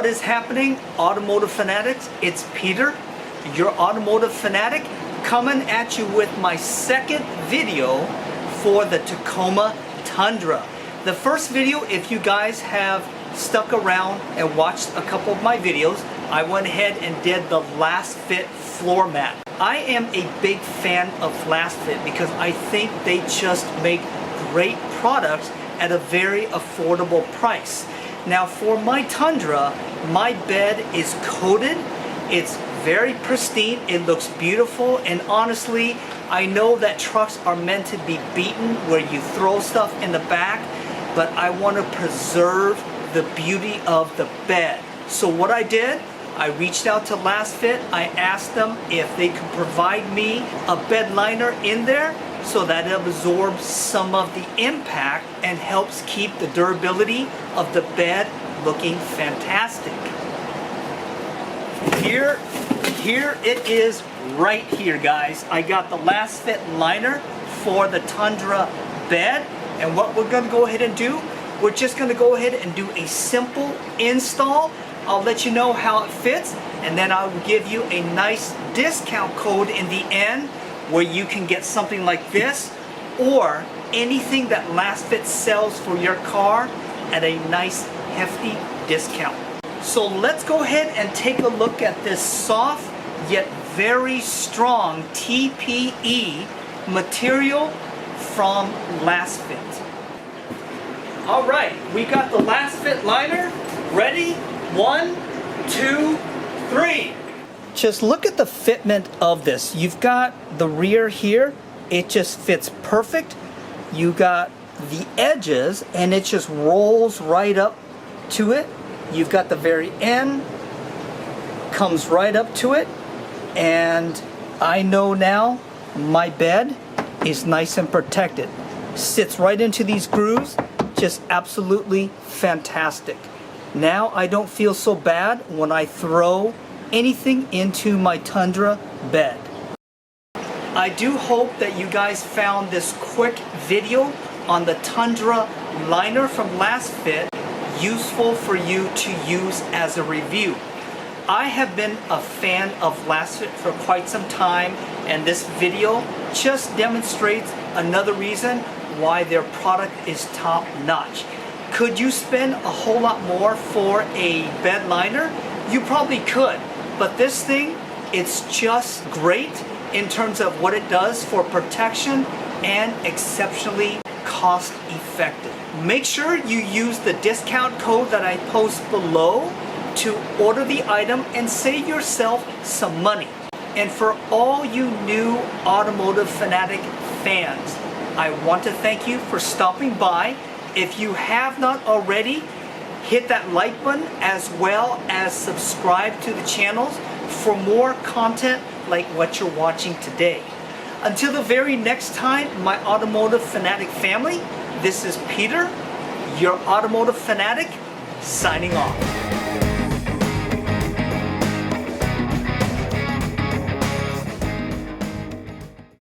What is happening, automotive fanatics? It's Peter, your automotive fanatic, coming at you with my second video for the Tacoma Tundra. The first video, if you guys have stuck around and watched a couple of my videos, I went ahead and did the Lasfit floor mat. I am a big fan of Lasfit because I think they just make great products at a very affordable price. Now for my Tundra, my bed is coated. It's very pristine. It looks beautiful, and honestly, I know that trucks are meant to be beaten where you throw stuff in the back, but I want to preserve the beauty of the bed. So what I did, I reached out to Lasfit. I asked them if they could provide me a bed liner in there so that it absorbs some of the impact and helps keep the durability of the bed looking fantastic. Here it is right here, guys. I got the Lasfit liner for the Tundra bed, and what we're gonna go ahead and do, we're just gonna go ahead and do a simple install. I'll let you know how it fits, and then I'll give you a nice discount code in the end where you can get something like this or anything that Lasfit sells for your car at a nice hefty discount. So let's go ahead and take a look at this soft yet very strong TPE material from Lasfit. Alright, we got the Lasfit liner ready. 1, 2, 3. Just look at the fitment of this. You've got the rear here, it just fits perfect. You got the edges and it just rolls right up to it. You've got the very end, comes right up to it, and I know now my bed is nice and protected. Sits right into these grooves, just absolutely fantastic. Now I don't feel so bad when I throw anything into my Tundra bed. I do hope that you guys found this quick video on the Tundra liner from Lasfit useful for you to use as a review. I have been a fan of Lasfit for quite some time, and this video just demonstrates another reason why their product is top notch. Could you spend a whole lot more for a bed liner? You probably could, but this thing, it's just great in terms of what it does for protection and exceptionally cost effective. Make sure you use the discount code that I post below to order the item and save yourself some money. And for all you new automotive fanatic fans, I want to thank you for stopping by. If you have not already, hit that like button as well as subscribe to the channels for more content like what you're watching today. Until the very next time, my automotive fanatic family, this is Peter, your automotive fanatic, signing off.